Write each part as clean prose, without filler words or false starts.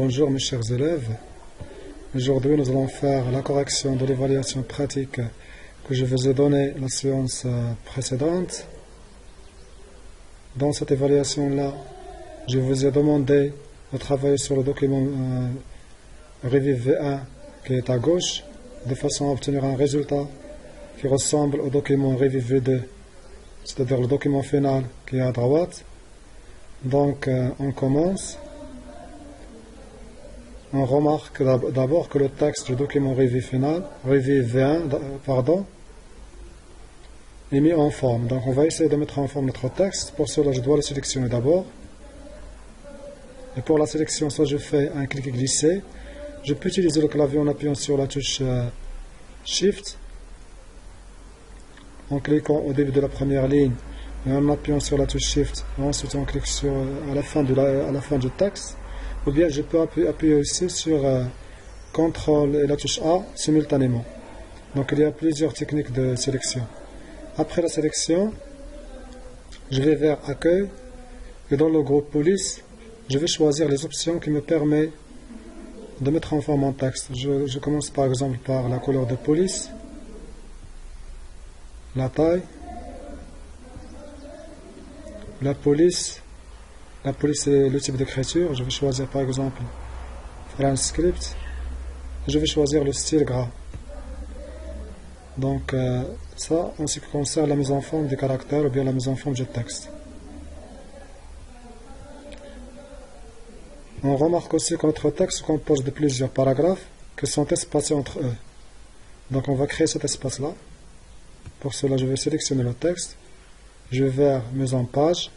Bonjour mes chers élèves, aujourd'hui nous allons faire la correction de l'évaluation pratique que je vous ai donnée la séance précédente. Dans cette évaluation-là, je vous ai demandé de travailler sur le document Reviv V1 qui est à gauche, de façon à obtenir un résultat qui ressemble au document Reviv V2, c'est-à-dire le document final qui est à droite. Donc on commence. On remarque d'abord que le texte du document Reviv V1, est mis en forme. Donc on va essayer de mettre en forme notre texte. Pour cela, je dois le sélectionner d'abord. Et pour la sélection, soit je fais un clic glissé. Je peux utiliser le clavier en appuyant sur la touche Shift, en cliquant au début de la première ligne et en appuyant sur la touche Shift. Et ensuite, on clique à la fin du texte. Ou bien je peux appuyer aussi sur CTRL et la touche A simultanément. Donc il y a plusieurs techniques de sélection. Après la sélection, je vais vers Accueil et dans le groupe Police, je vais choisir les options qui me permettent de mettre en forme mon texte. Je commence par exemple par la couleur de police, la taille, la police. La police est le type d'écriture. Je vais choisir par exemple France Script. Je vais choisir le style gras. Donc ça en ce qui concerne la mise en forme des caractères ou bien la mise en forme du texte. On remarque aussi que notre texte se compose de plusieurs paragraphes qui sont espacés entre eux. Donc on va créer cet espace-là. Pour cela, je vais sélectionner le texte. Je vais vers mise en page.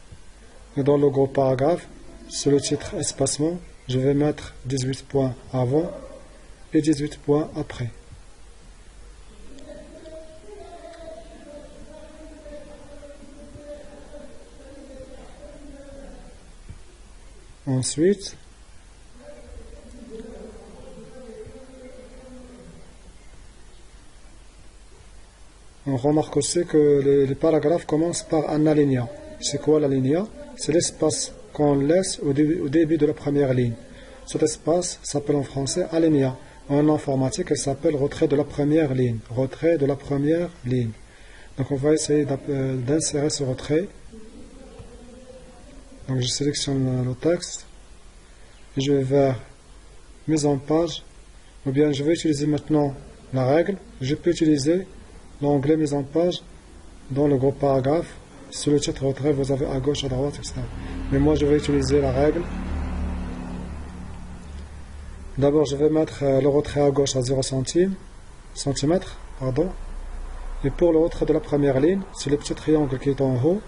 Et dans le groupe paragraphe, sur le titre espacement, je vais mettre 18 points avant et 18 points après. Ensuite, on remarque aussi que les paragraphes commencent par un alinéa. C'est quoi l'alinéa? C'est l'espace qu'on laisse au début de la première ligne. Cet espace s'appelle en français alinéa. En informatique, il s'appelle retrait de la première ligne. Retrait de la première ligne. Donc on va essayer d'insérer ce retrait. Donc je sélectionne le texte. Et je vais vers mise en page. Ou bien je vais utiliser maintenant la règle. Je peux utiliser l'onglet mise en page dans le groupe paragraphe. Sur le titre retrait, vous avez à gauche, à droite, etc. Mais moi, je vais utiliser la règle. D'abord, je vais mettre le retrait à gauche à 0 centimètre. Et pour le retrait de la première ligne, c'est le petit triangle qui est en haut.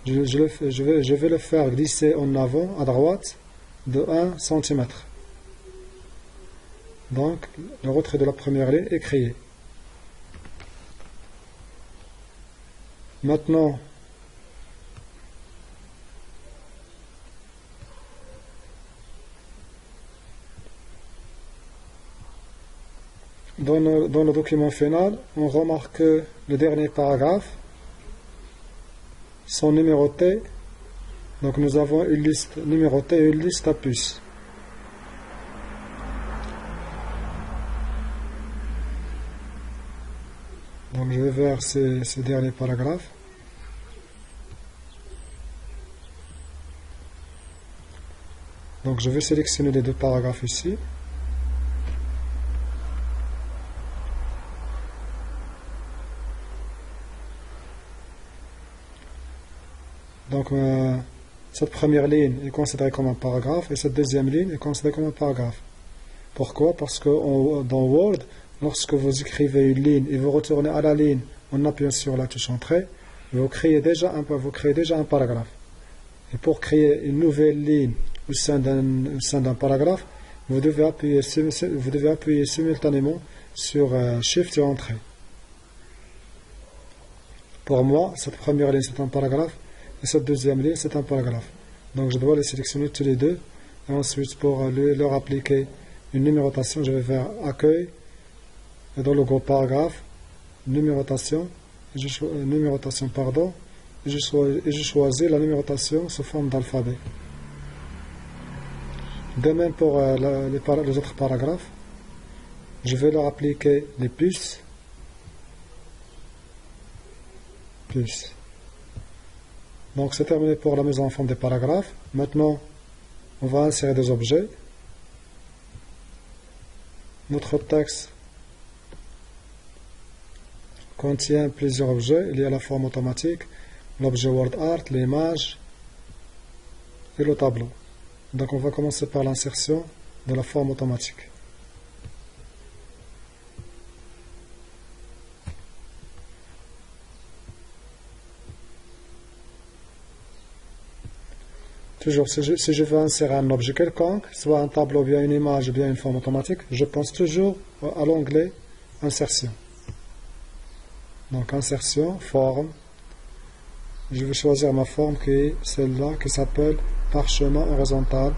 Je vais le faire glisser en avant, à droite, de 1 centimètre. Donc, le retrait de la première ligne est créé. Maintenant, dans le document final, on remarque que les derniers paragraphes sont numérotés. Donc nous avons une liste numérotée et une liste à puces. Donc je vais vers ces derniers paragraphes. Donc je vais sélectionner les deux paragraphes ici. Donc cette première ligne est considérée comme un paragraphe et cette deuxième ligne est considérée comme un paragraphe. Pourquoi? Parce que dans Word, lorsque vous écrivez une ligne et vous retournez à la ligne en appuyant sur la touche Entrée, vous créez déjà un paragraphe. Et pour créer une nouvelle ligne au sein d'un paragraphe, vous devez appuyer simultanément sur Shift et Entrée. Pour moi, cette première ligne c'est un paragraphe et cette deuxième ligne c'est un paragraphe. Donc je dois les sélectionner tous les deux et ensuite pour leur appliquer une numérotation, je vais vers Accueil et dans le groupe paragraphe, numérotation, et je choisis la numérotation sous forme d'alphabet. De même pour les autres paragraphes, je vais leur appliquer les puces. Donc c'est terminé pour la mise en forme des paragraphes. Maintenant, on va insérer des objets. Notre texte contient plusieurs objets. Il y a la forme automatique, l'objet WordArt, l'image et le tableau. Donc on va commencer par l'insertion de la forme automatique. Toujours, si je veux insérer un objet quelconque, soit un tableau, bien une image, bien une forme automatique, je pense toujours à l'onglet Insertion. Donc Insertion, Forme. Je vais choisir ma forme qui est celle-là, qui s'appelle Parchemin horizontal.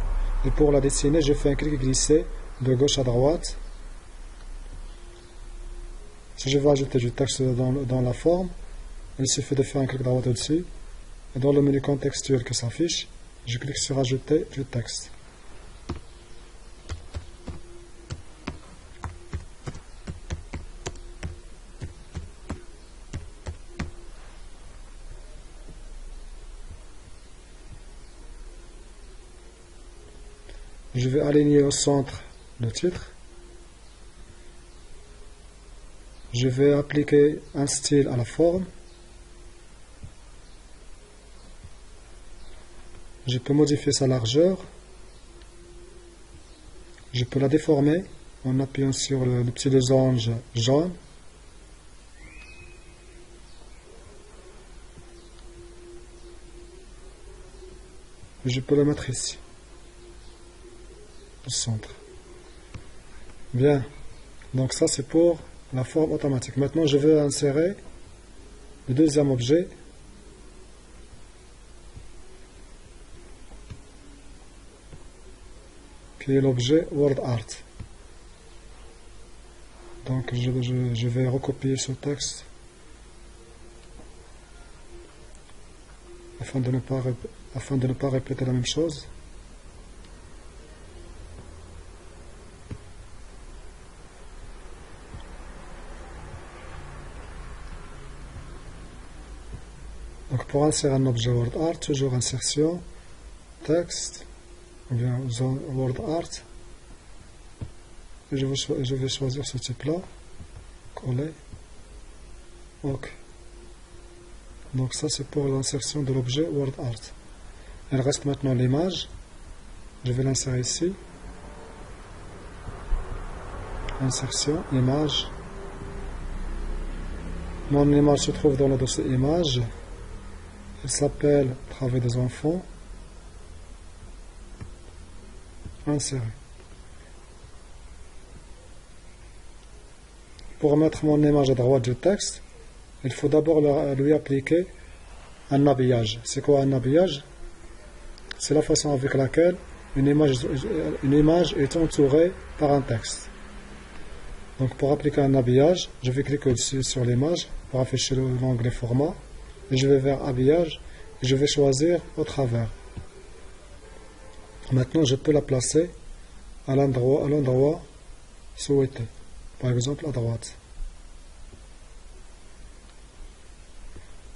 Et pour la dessiner, je fais un clic glissé de gauche à droite. Si je veux ajouter du texte dans la forme, il suffit de faire un clic droit au-dessus. Et dans le menu contextuel qui s'affiche, je clique sur Ajouter du texte. Je vais aligner au centre le titre. Je vais appliquer un style à la forme. Je peux modifier sa largeur. Je peux la déformer en appuyant sur le petit losange jaune. Je peux le mettre ici, au centre. Bien, donc ça c'est pour la forme automatique. Maintenant je vais insérer le deuxième objet. Qui est l'objet WordArt. Donc je vais recopier ce texte afin de ne pas répéter la même chose. Donc pour insérer un objet WordArt, toujours insertion, texte, ou bien WordArt, et je vais choisir ce type-là, coller, OK. Donc ça c'est pour l'insertion de l'objet WordArt. Il reste maintenant l'image. Je vais l'insérer ici. Insertion, image. Mon image se trouve dans le dossier image. Il s'appelle Travail des enfants. Insérer. Pour mettre mon image à droite du texte, il faut d'abord lui appliquer un habillage. C'est quoi un habillage? C'est la façon avec laquelle une image est entourée par un texte. Donc pour appliquer un habillage, je vais cliquer au-dessus sur l'image pour afficher l'onglet format. Et je vais vers habillage et je vais choisir au travers. Maintenant je peux la placer à l'endroit souhaité. Par exemple à droite.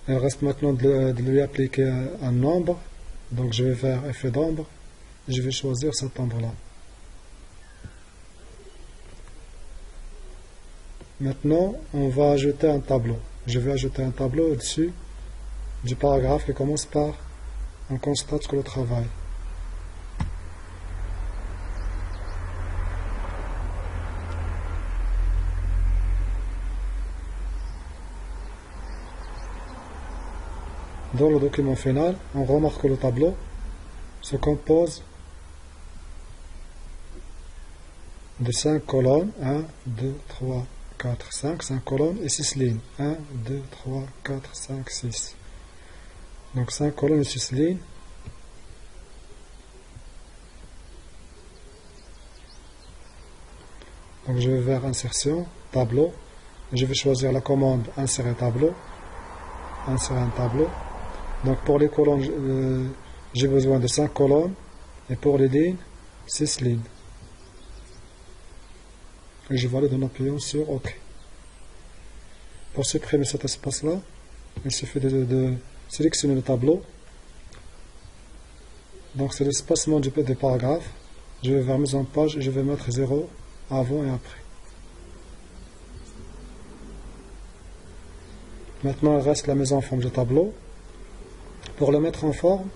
Il reste maintenant de lui appliquer un nombre. Donc je vais faire effet d'ombre. Je vais choisir cet ombre-là. Maintenant, on va ajouter un tableau. Je vais ajouter un tableau au-dessus du paragraphe qui commence par on constate que le travail. Dans le document final, on remarque que le tableau se compose de 5 colonnes, 1, 2, 3, 4, 5 colonnes et 6 lignes. 1, 2, 3, 4, 5, 6. Donc 5 colonnes et 6 lignes. Donc je vais vers insertion, tableau. Je vais choisir la commande insérer tableau. Insérer un tableau. Donc pour les colonnes, j'ai besoin de 5 colonnes. Et pour les lignes, 6 lignes. Et je valide en appuyant sur OK. Pour supprimer cet espace-là, il suffit de sélectionner le tableau. Donc c'est l'espacement des paragraphes. Je vais vers mise en page et je vais mettre 0 avant et après. Maintenant, il reste la mise en forme du tableau. Pour le mettre en forme,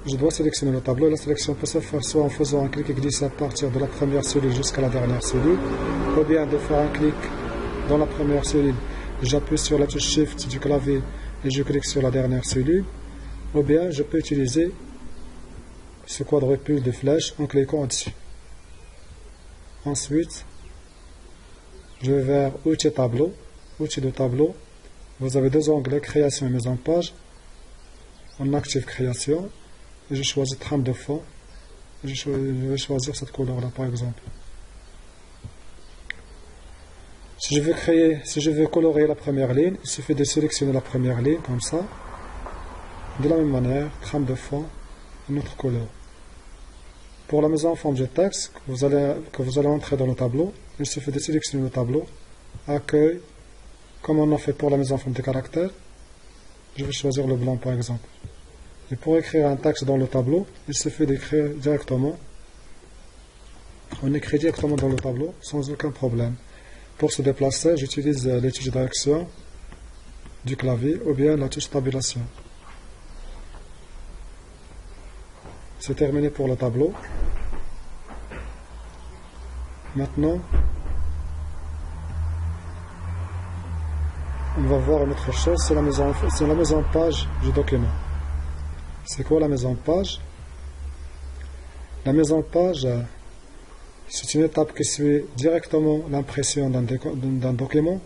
je dois sélectionner le tableau. La sélection peut se faire soit en faisant un clic et glisser à partir de la première cellule jusqu'à la dernière cellule, ou bien de faire un clic dans la première cellule, j'appuie sur la touche Shift du clavier et je clique sur la dernière cellule, ou bien je peux utiliser ce quadrupule de flèches en cliquant au-dessus. Ensuite, je vais vers Outils tableau. Outils de tableau, vous avez deux onglets, création et mise en page. On active création et je choisis trame de fond. Je vais choisir cette couleur là par exemple. Si je veux colorer la première ligne, il suffit de sélectionner la première ligne comme ça. De la même manière, trame de fond, une autre couleur. Pour la mise en forme du texte que vous allez entrer dans le tableau, il suffit de sélectionner le tableau, accueil, comme on a fait pour la mise en forme des caractères. Je vais choisir le blanc par exemple. Et pour écrire un texte dans le tableau, il suffit d'écrire directement. On écrit directement dans le tableau sans aucun problème. Pour se déplacer, j'utilise les touches de direction du clavier ou bien la touche tabulation. C'est terminé pour le tableau. Maintenant, on va voir une autre chose, c'est la mise en page du document. C'est quoi la mise en page? La mise en page, c'est une étape qui suit directement l'impression d'un document.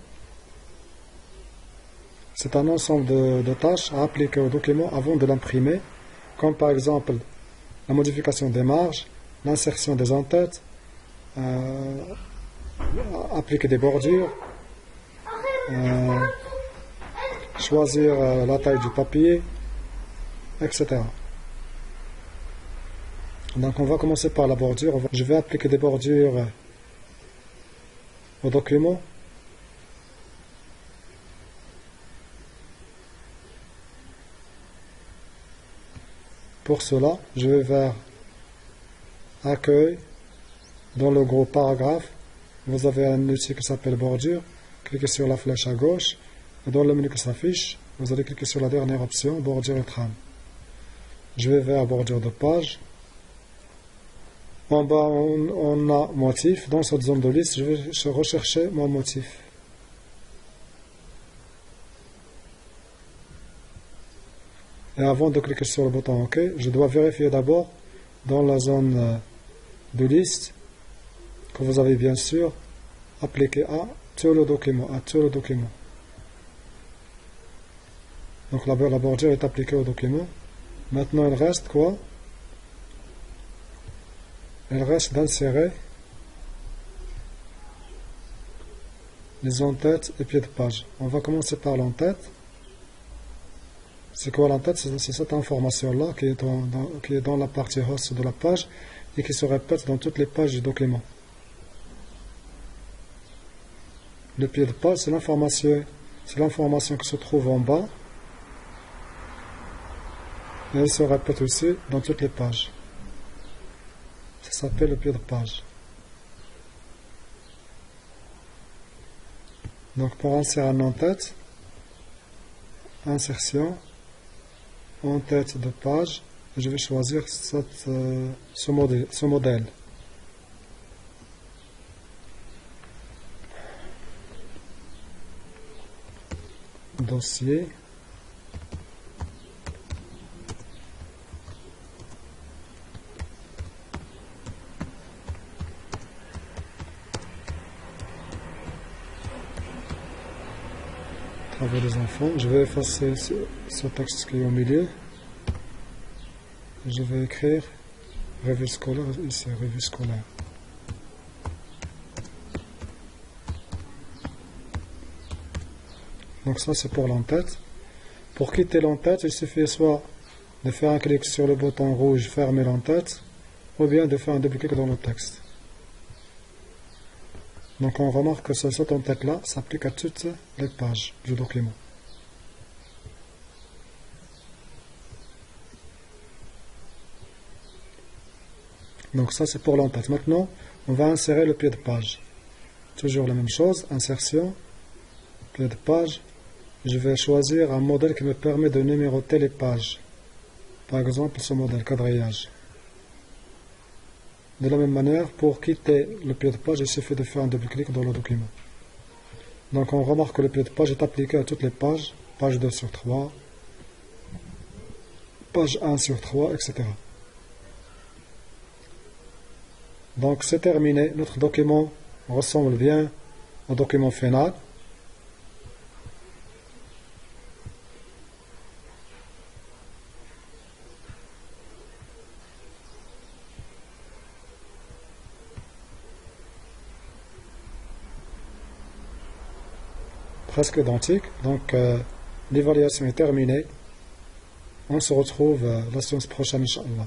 C'est un ensemble de tâches à appliquer au document avant de l'imprimer, comme par exemple la modification des marges, l'insertion des en-têtes, appliquer des bordures, choisir la taille du papier, etc. Donc on va commencer par la bordure. Je vais appliquer des bordures au document. Pour cela, je vais vers Accueil. Dans le gros paragraphe, vous avez un outil qui s'appelle bordure. Cliquez sur la flèche à gauche. Et dans le menu qui s'affiche, vous allez cliquer sur la dernière option, bordure et trame. Je vais vers bordure de page. En bas, on a motif. Dans cette zone de liste, je vais rechercher mon motif. Et avant de cliquer sur le bouton OK, je dois vérifier d'abord dans la zone de liste que vous avez bien sûr appliqué à tout le document. Donc la bordure est appliquée au document. Maintenant, il reste quoi? Il reste d'insérer les en-têtes et pieds de page. On va commencer par l'en-tête. C'est quoi l'en-tête? C'est cette information-là qui est dans la partie host de la page et qui se répète dans toutes les pages du document. Le pied de page, c'est l'information qui se trouve en bas. Et elle se répète aussi dans toutes les pages. Ça s'appelle le pied de page. Donc pour insérer un en-tête, insertion, en-tête de page, je vais choisir ce modèle. Dossier. Travaux des enfants. Je vais effacer ce texte qui est au milieu. Je vais écrire revue scolaire, ici, revue scolaire. Donc ça c'est pour l'en-tête. Pour quitter l'en-tête, il suffit soit de faire un clic sur le bouton rouge fermer l'en-tête, ou bien de faire un double-clic dans le texte. Donc on remarque que ce saut en tête là s'applique à toutes les pages du document. Donc ça c'est pour l'entête. Maintenant on va insérer le pied de page. Toujours la même chose, insertion, pied de page. Je vais choisir un modèle qui me permet de numéroter les pages. Par exemple ce modèle, quadrillage. De la même manière, pour quitter le pied de page, il suffit de faire un double-clic dans le document. Donc on remarque que le pied de page est appliqué à toutes les pages, page 2 sur 3, page 1 sur 3, etc. Donc c'est terminé, notre document ressemble bien au document final. Presque identique, donc l'évaluation est terminée. On se retrouve la séance prochaine, Inch'Allah.